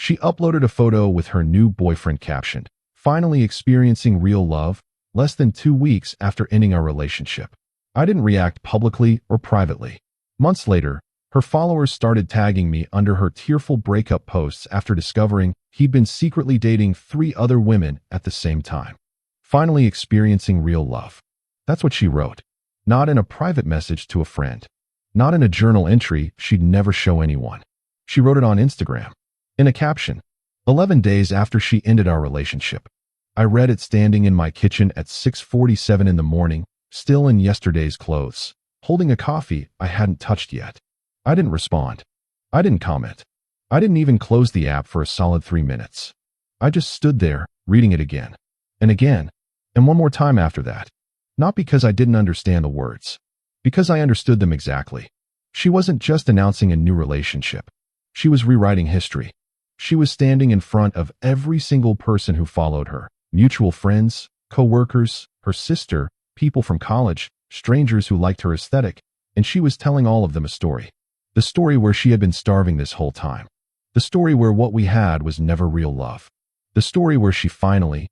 She uploaded a photo with her new boyfriend captioned, "Finally experiencing real love, less than 2 weeks after ending our relationship." I didn't react publicly or privately. Months later, her followers started tagging me under her tearful breakup posts after discovering he'd been secretly dating 3 other women at the same time. Finally experiencing real love. That's what she wrote. Not in a private message to a friend. Not in a journal entry she'd never show anyone. She wrote it on Instagram. In a caption, 11 days after she ended our relationship. I read it standing in my kitchen at 6:47 in the morning, still in yesterday's clothes, holding a coffee I hadn't touched yet. I didn't respond. I didn't comment. I didn't even close the app for a solid 3 minutes. I just stood there, reading it again, and one more time after that. Not because I didn't understand the words. Because I understood them exactly. She wasn't just announcing a new relationship. She was rewriting history. She was standing in front of every single person who followed her. Mutual friends, co-workers, her sister, people from college, strangers who liked her aesthetic, and she was telling all of them a story. The story where she had been starving this whole time. The story where what we had was never real love. The story where she finally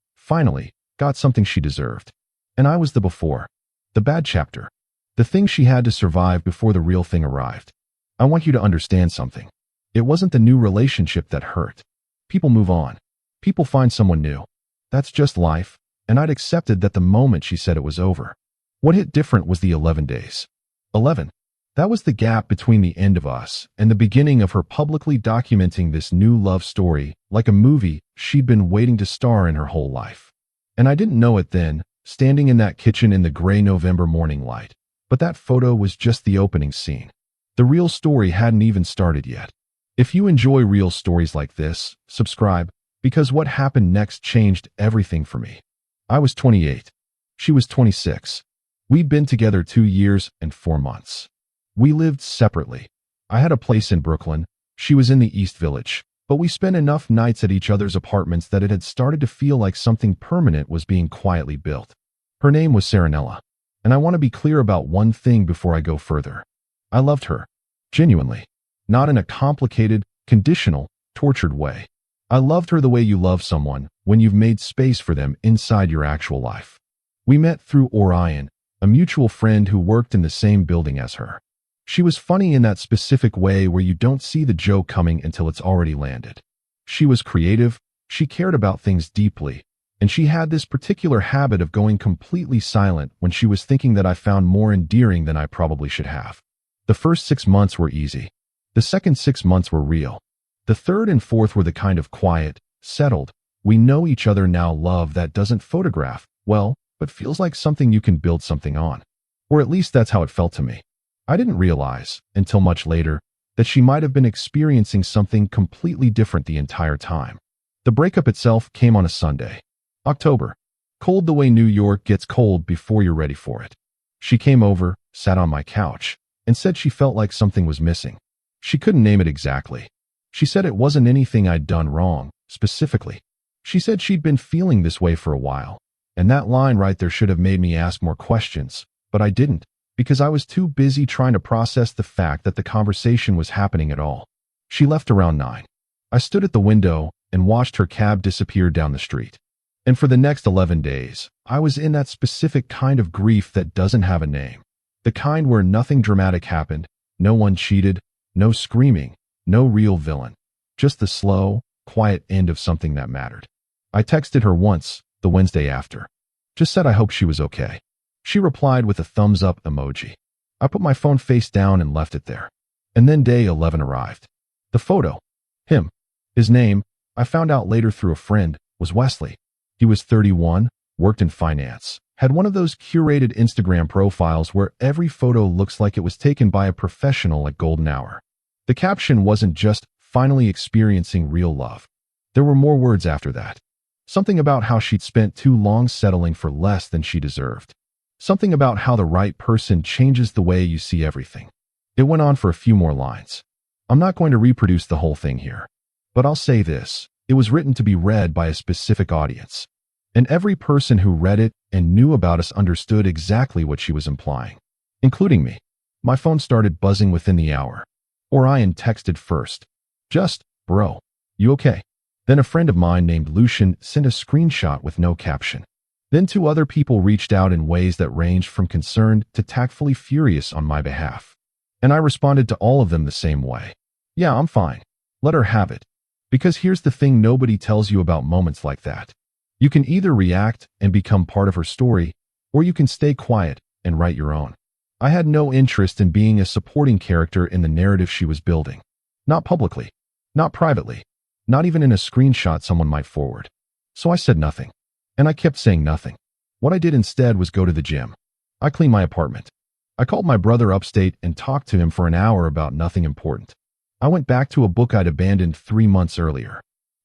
got something she deserved. And I was the before. The bad chapter. The thing she had to survive before the real thing arrived. I want you to understand something. It wasn't the new relationship that hurt. People move on. People find someone new. That's just life, and I'd accepted that the moment she said it was over. What hit different was the 11 days. 11. That was the gap between the end of us and the beginning of her publicly documenting this new love story, like a movie she'd been waiting to star in her whole life. And I didn't know it then, standing in that kitchen in the gray November morning light. But that photo was just the opening scene. The real story hadn't even started yet. If you enjoy real stories like this, subscribe, because what happened next changed everything for me. I was 28. She was 26. We'd been together 2 years and 4 months. We lived separately. I had a place in Brooklyn. She was in the East Village. But we spent enough nights at each other's apartments that it had started to feel like something permanent was being quietly built. Her name was Serenella. And I want to be clear about one thing before I go further. I loved her. Genuinely. Not in a complicated, conditional, tortured way. I loved her the way you love someone when you've made space for them inside your actual life. We met through Orion, a mutual friend who worked in the same building as her. She was funny in that specific way where you don't see the joke coming until it's already landed. She was creative, she cared about things deeply, and she had this particular habit of going completely silent when she was thinking that I found more endearing than I probably should have. The first 6 months were easy. The second 6 months were real. The third and fourth were the kind of quiet, settled, we know each other now love that doesn't photograph, well, but feels like something you can build something on. Or at least that's how it felt to me. I didn't realize, until much later, that she might have been experiencing something completely different the entire time. The breakup itself came on a Sunday. October. Cold the way New York gets cold before you're ready for it. She came over, sat on my couch, and said she felt like something was missing. She couldn't name it exactly. She said it wasn't anything I'd done wrong, specifically. She said she'd been feeling this way for a while. And that line right there should have made me ask more questions, but I didn't, because I was too busy trying to process the fact that the conversation was happening at all. She left around 9. I stood at the window and watched her cab disappear down the street. And for the next 11 days, I was in that specific kind of grief that doesn't have a name. The kind where nothing dramatic happened, no one cheated, no screaming, no real villain. Just the slow, quiet end of something that mattered. I texted her once, the Wednesday after. Just said I hope she was okay. She replied with a thumbs up emoji. I put my phone face down and left it there. And then day 11 arrived. The photo. Him. His name, I found out later through a friend, was Wesley. He was 31, worked in finance, had one of those curated Instagram profiles where every photo looks like it was taken by a professional at golden hour. The caption wasn't just finally experiencing real love. There were more words after that. Something about how she'd spent too long settling for less than she deserved. Something about how the right person changes the way you see everything. It went on for a few more lines. I'm not going to reproduce the whole thing here. But I'll say this, it was written to be read by a specific audience. And every person who read it and knew about us understood exactly what she was implying. Including me. My phone started buzzing within the hour. Orion texted first. Just, bro. You okay? Then a friend of mine named Lucian sent a screenshot with no caption. Then 2 other people reached out in ways that ranged from concerned to tactfully furious on my behalf. And I responded to all of them the same way. Yeah, I'm fine. Let her have it. Because here's the thing nobody tells you about moments like that. You can either react and become part of her story, or you can stay quiet and write your own. I had no interest in being a supporting character in the narrative she was building. Not publicly. Not privately. Not even in a screenshot someone might forward. So I said nothing. And I kept saying nothing. What I did instead was go to the gym. I cleaned my apartment. I called my brother upstate and talked to him for an hour about nothing important. I went back to a book I'd abandoned 3 months earlier.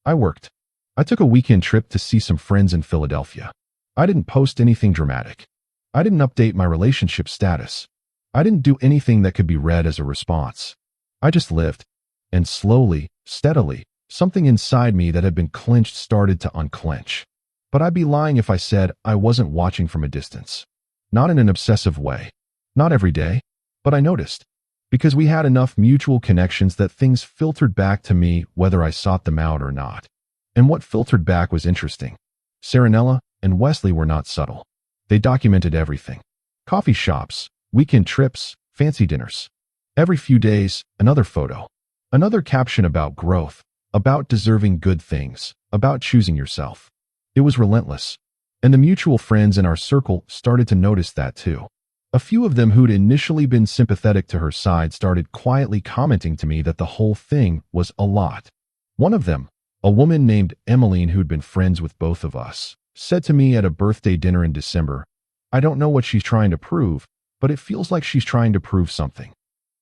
I worked. I took a weekend trip to see some friends in Philadelphia. I didn't post anything dramatic. I didn't update my relationship status. I didn't do anything that could be read as a response. I just lived. And slowly, steadily, something inside me that had been clenched started to unclench. But I'd be lying if I said I wasn't watching from a distance. Not in an obsessive way. Not every day. But I noticed. Because we had enough mutual connections that things filtered back to me whether I sought them out or not. And what filtered back was interesting. Serenella and Wesley were not subtle. They documented everything. Coffee shops, weekend trips, fancy dinners. Every few days, another photo. Another caption about growth, about deserving good things, about choosing yourself. It was relentless. And the mutual friends in our circle started to notice that too. A few of them who'd initially been sympathetic to her side started quietly commenting to me that the whole thing was a lot. One of them, a woman named Emmeline who'd been friends with both of us, said to me at a birthday dinner in December, "I don't know what she's trying to prove, but it feels like she's trying to prove something."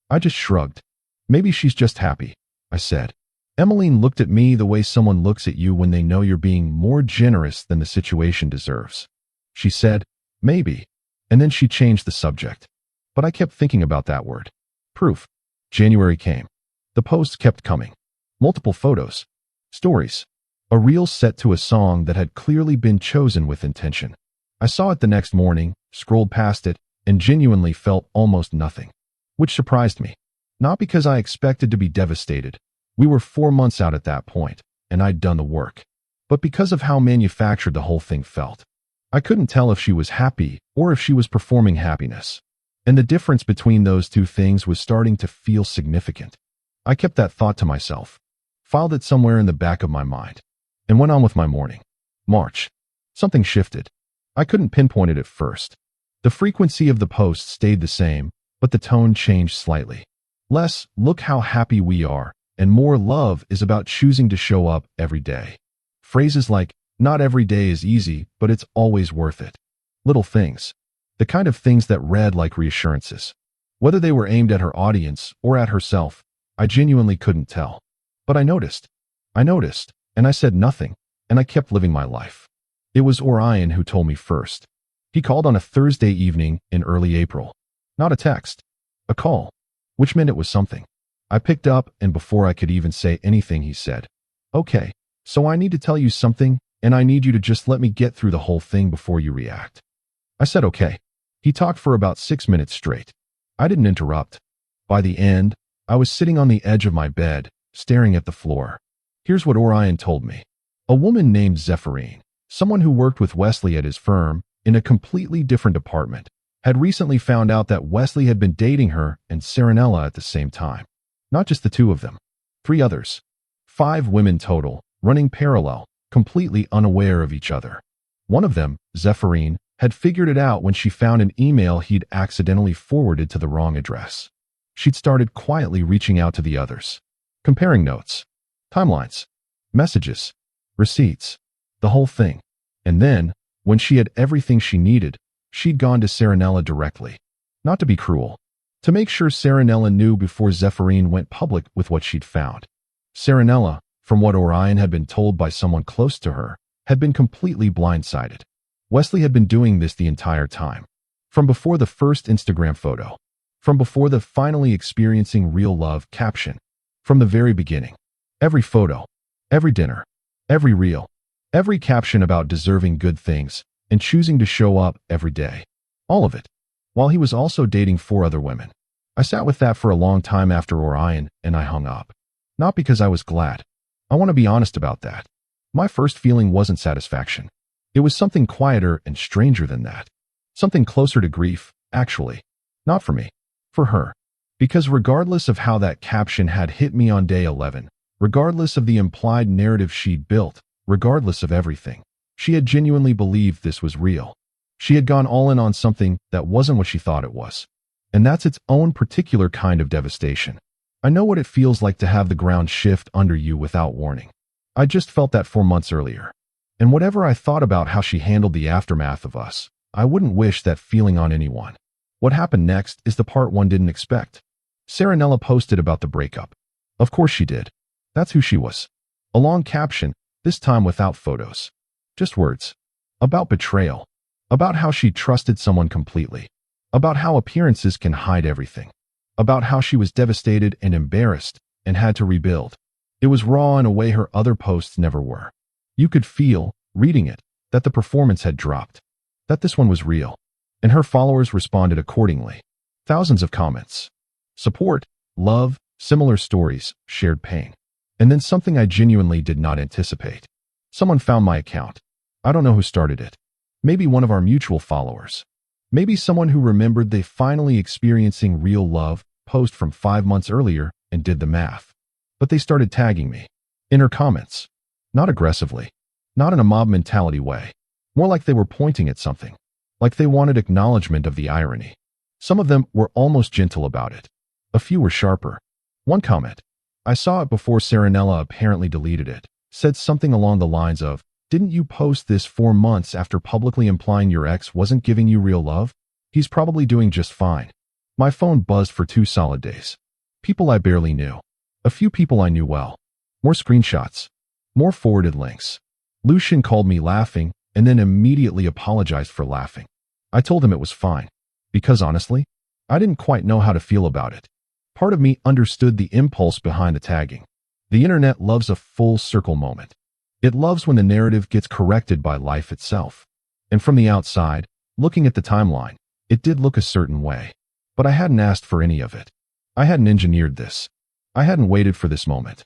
I just shrugged. "Maybe she's just happy," I said. Emmeline looked at me the way someone looks at you when they know you're being more generous than the situation deserves. She said, "Maybe." And then she changed the subject. But I kept thinking about that word. Proof. January came. The posts kept coming. Multiple photos. Stories. A reel set to a song that had clearly been chosen with intention. I saw it the next morning, scrolled past it, and genuinely felt almost nothing. Which surprised me. Not because I expected to be devastated. We were 4 months out at that point, and I'd done the work. But because of how manufactured the whole thing felt. I couldn't tell if she was happy or if she was performing happiness. And the difference between those two things was starting to feel significant. I kept that thought to myself, filed it somewhere in the back of my mind, and went on with my morning. March. Something shifted. I couldn't pinpoint it at first. The frequency of the posts stayed the same, but the tone changed slightly. Less, "Look how happy we are," and more, "Love is about choosing to show up every day." Phrases like, "Not every day is easy, but it's always worth it." Little things. The kind of things that read like reassurances. Whether they were aimed at her audience or at herself, I genuinely couldn't tell. But I noticed. And I said nothing, and I kept living my life. It was Orion who told me first. He called on a Thursday evening in early April. Not a text. A call. Which meant it was something. I picked up, and before I could even say anything, he said, "Okay, so I need to tell you something, and I need you to just let me get through the whole thing before you react." I said okay. He talked for about 6 minutes straight. I didn't interrupt. By the end, I was sitting on the edge of my bed, staring at the floor. Here's what Orion told me. A woman named Zephyrine, someone who worked with Wesley at his firm, in a completely different department, had recently found out that Wesley had been dating her and Serenella at the same time. Not just the 2 of them. 3 others. 5 women total, running parallel, completely unaware of each other. One of them, Zephyrine, had figured it out when she found an email he'd accidentally forwarded to the wrong address. She'd started quietly reaching out to the others, comparing notes, timelines, messages, receipts, the whole thing. And then, when she had everything she needed, she'd gone to Serenella directly. Not to be cruel. To make sure Serenella knew before Zephyrine went public with what she'd found. Serenella, from what Orion had been told by someone close to her, had been completely blindsided. Wesley had been doing this the entire time. From before the first Instagram photo. From before the "finally experiencing real love" caption. From the very beginning. Every photo. Every dinner. Every reel. Every caption about deserving good things and choosing to show up every day. All of it. While he was also dating 4 other women. I sat with that for a long time after Orion and I hung up. Not because I was glad. I want to be honest about that. My first feeling wasn't satisfaction. It was something quieter and stranger than that. Something closer to grief, actually. Not for me. For her. Because regardless of how that caption had hit me on day 11, regardless of the implied narrative she'd built, regardless of everything, she had genuinely believed this was real. She had gone all in on something that wasn't what she thought it was. And that's its own particular kind of devastation. I know what it feels like to have the ground shift under you without warning. I just felt that 4 months earlier. And whatever I thought about how she handled the aftermath of us, I wouldn't wish that feeling on anyone. What happened next is the part one didn't expect. Saranella posted about the breakup. Of course she did. That's who she was. A long caption, this time without photos. Just words. About betrayal. About how she trusted someone completely. About how appearances can hide everything. About how she was devastated and embarrassed and had to rebuild. It was raw in a way her other posts never were. You could feel, reading it, that the performance had dropped. That this one was real. And her followers responded accordingly. Thousands of comments. Support, love, similar stories, shared pain. And then something I genuinely did not anticipate. Someone found my account. I don't know who started it. Maybe one of our mutual followers. Maybe someone who remembered they finally experiencing real love post from 5 months earlier and did the math. But they started tagging me. In her comments. Not aggressively. Not in a mob mentality way. More like they were pointing at something. Like they wanted acknowledgement of the irony. Some of them were almost gentle about it. A few were sharper. One comment, I saw it before Saranella apparently deleted it, said something along the lines of, didn't you post this 4 months after publicly implying your ex wasn't giving you real love? He's probably doing just fine. My phone buzzed for 2 solid days. People I barely knew. A few people I knew well. More screenshots. More forwarded links. Lucian called me laughing and then immediately apologized for laughing. I told him it was fine. Because honestly, I didn't quite know how to feel about it. Part of me understood the impulse behind the tagging. The internet loves a full circle moment. It loves when the narrative gets corrected by life itself. And from the outside, looking at the timeline, it did look a certain way. But I hadn't asked for any of it. I hadn't engineered this. I hadn't waited for this moment.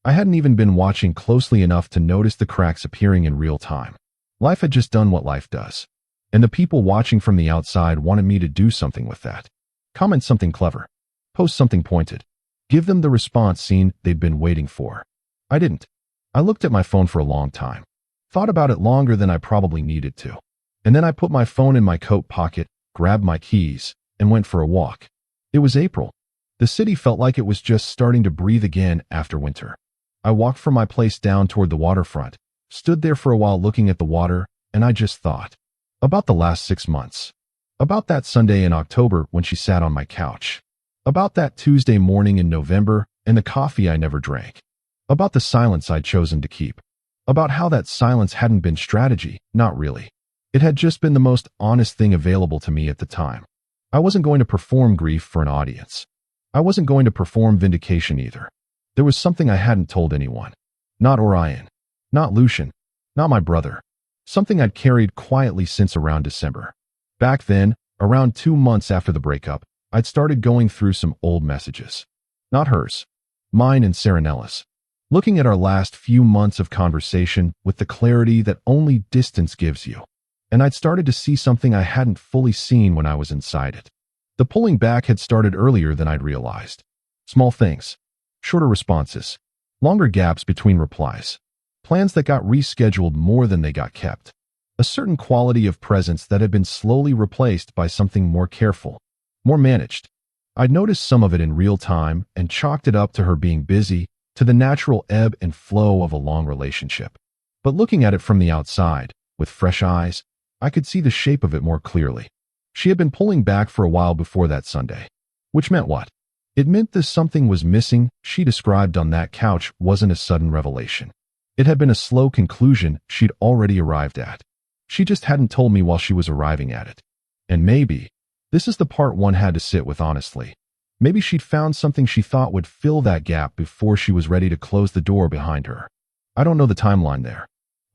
I hadn't even been watching closely enough to notice the cracks appearing in real time. Life had just done what life does. And the people watching from the outside wanted me to do something with that. Comment something clever. Post something pointed. Give them the response scene they'd been waiting for. I didn't. I looked at my phone for a long time. Thought about it longer than I probably needed to. And then I put my phone in my coat pocket, grabbed my keys, and went for a walk. It was April. The city felt like it was just starting to breathe again after winter. I walked from my place down toward the waterfront, stood there for a while looking at the water, and I just thought. About the last 6 months. About that Sunday in October when she sat on my couch. About that Tuesday morning in November and the coffee I never drank. About the silence I'd chosen to keep. About how that silence hadn't been strategy, not really. It had just been the most honest thing available to me at the time. I wasn't going to perform grief for an audience. I wasn't going to perform vindication either. There was something I hadn't told anyone. Not Orion. Not Lucian. Not my brother. Something I'd carried quietly since around December. Back then, around 2 months after the breakup, I'd started going through some old messages. Not hers. Mine and Saranella's. Looking at our last few months of conversation with the clarity that only distance gives you. And I'd started to see something I hadn't fully seen when I was inside it. The pulling back had started earlier than I'd realized. Small things. Shorter responses. Longer gaps between replies. Plans that got rescheduled more than they got kept. A certain quality of presence that had been slowly replaced by something more careful. More managed. I'd noticed some of it in real time and chalked it up to her being busy, to the natural ebb and flow of a long relationship. But looking at it from the outside, with fresh eyes, I could see the shape of it more clearly. She had been pulling back for a while before that Sunday. Which meant what? It meant that something was missing she described on that couch wasn't a sudden revelation. It had been a slow conclusion she'd already arrived at. She just hadn't told me while she was arriving at it. And maybe, this is the part one had to sit with honestly. Maybe she'd found something she thought would fill that gap before she was ready to close the door behind her. I don't know the timeline there.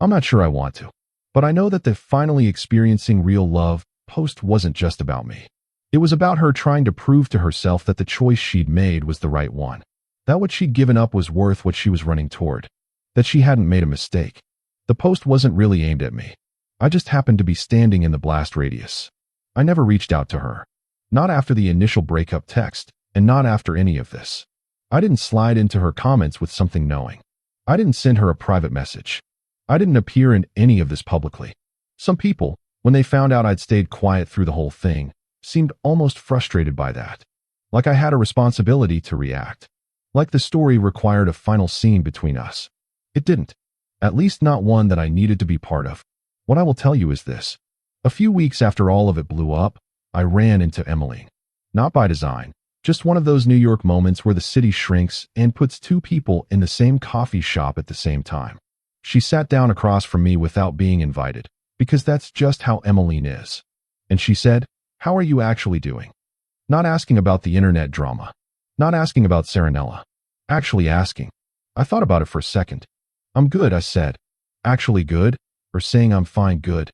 I'm not sure I want to. But I know that the finally experiencing real love post wasn't just about me. It was about her trying to prove to herself that the choice she'd made was the right one. That what she'd given up was worth what she was running toward. that she hadn't made a mistake. The post wasn't really aimed at me. I just happened to be standing in the blast radius. I never reached out to her. Not after the initial breakup text, and not after any of this. I didn't slide into her comments with something knowing. I didn't send her a private message. I didn't appear in any of this publicly. Some people, when they found out I'd stayed quiet through the whole thing, seemed almost frustrated by that. Like I had a responsibility to react. Like the story required a final scene between us. It didn't. At least not one that I needed to be part of. What I will tell you is this. A few weeks after all of it blew up, I ran into Emily. Not by design. Just one of those New York moments where the city shrinks and puts two people in the same coffee shop at the same time. She sat down across from me without being invited, because that's just how Emmeline is. And she said, "How are you actually doing?" Not asking about the internet drama. Not asking about Serenella. Actually asking. I thought about it for a second. "I'm good," I said. Actually good? Or saying I'm fine good?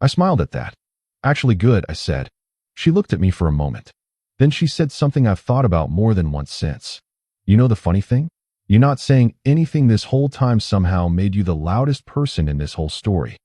I smiled at that. Actually good, I said. She looked at me for a moment. Then she said something I've thought about more than once since. You know the funny thing? You not saying anything this whole time somehow made you the loudest person in this whole story.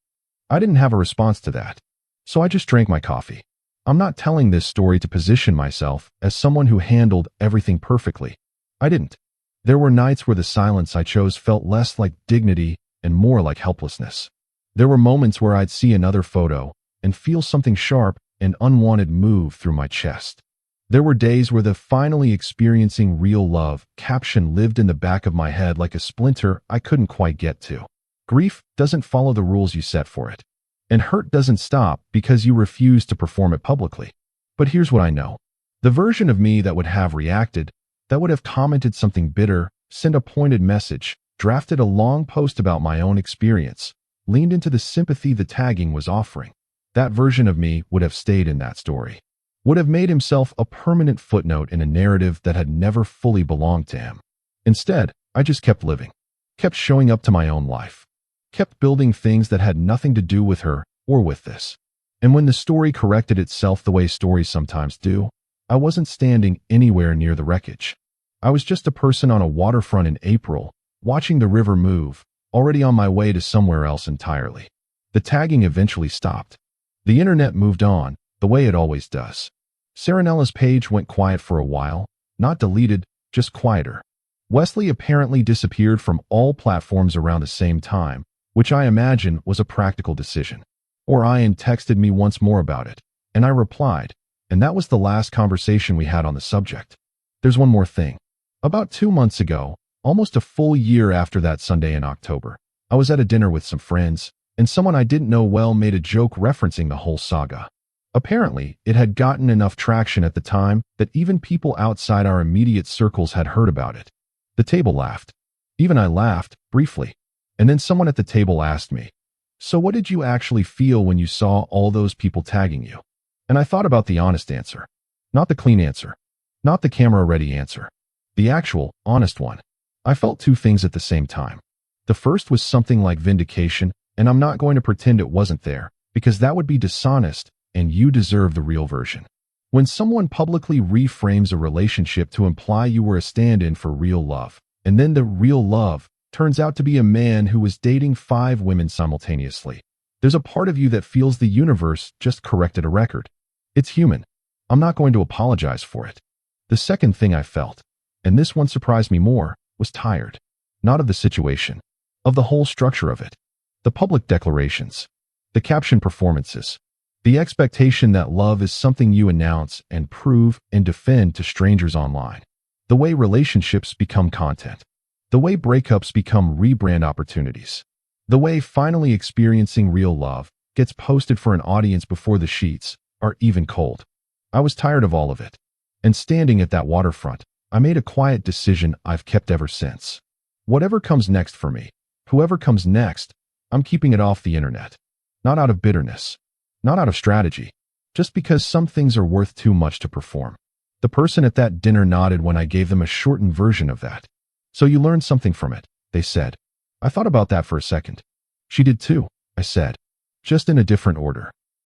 I didn't have a response to that. So I just drank my coffee. I'm not telling this story to position myself as someone who handled everything perfectly. I didn't. There were nights where the silence I chose felt less like dignity and more like helplessness. There were moments where I'd see another photo and feel something sharp and unwanted move through my chest. There were days where the finally experiencing real love caption lived in the back of my head like a splinter I couldn't quite get to. Grief doesn't follow the rules you set for it. And hurt doesn't stop because you refuse to perform it publicly. But here's what I know. The version of me that would have reacted, that would have commented something bitter, sent a pointed message, drafted a long post about my own experience, leaned into the sympathy the tagging was offering. That version of me would have stayed in that story. Would have made himself a permanent footnote in a narrative that had never fully belonged to him. Instead, I just kept living. Kept showing up to my own life. Kept building things that had nothing to do with her or with this. And when the story corrected itself the way stories sometimes do, I wasn't standing anywhere near the wreckage. I was just a person on a waterfront in April, watching the river move, already on my way to somewhere else entirely. The tagging eventually stopped. The internet moved on, the way it always does. Serenella's page went quiet for a while, not deleted, just quieter. Wesley apparently disappeared from all platforms around the same time, which I imagine was a practical decision. Orion texted me once more about it, and I replied, and that was the last conversation we had on the subject. There's one more thing. About 2 months ago, almost a full year after that Sunday in October, I was at a dinner with some friends, and someone I didn't know well made a joke referencing the whole saga. Apparently, it had gotten enough traction at the time that even people outside our immediate circles had heard about it. The table laughed. Even I laughed, briefly. And then someone at the table asked me, "So what did you actually feel when you saw all those people tagging you?" And I thought about the honest answer. Not the clean answer. Not the camera-ready answer. The actual, honest one. I felt two things at the same time. The first was something like vindication, and I'm not going to pretend it wasn't there, because that would be dishonest, and you deserve the real version. When someone publicly reframes a relationship to imply you were a stand-in for real love, and then the real love turns out to be a man who was dating 5 women simultaneously, there's a part of you that feels the universe just corrected a record. It's human. I'm not going to apologize for it. The second thing I felt, and this one surprised me more, was tired. Not of the situation. Of the whole structure of it. The public declarations. The caption performances. The expectation that love is something you announce and prove and defend to strangers online. The way relationships become content. The way breakups become rebrand opportunities. The way finally experiencing real love gets posted for an audience before the sheets are even cold. I was tired of all of it. And standing at that waterfront, I made a quiet decision I've kept ever since. Whatever comes next for me, whoever comes next, I'm keeping it off the internet. Not out of bitterness. Not out of strategy. Just because some things are worth too much to perform. The person at that dinner nodded when I gave them a shortened version of that. "So you learned something from it," they said. I thought about that for a second. "She did too," I said. Just in a different order.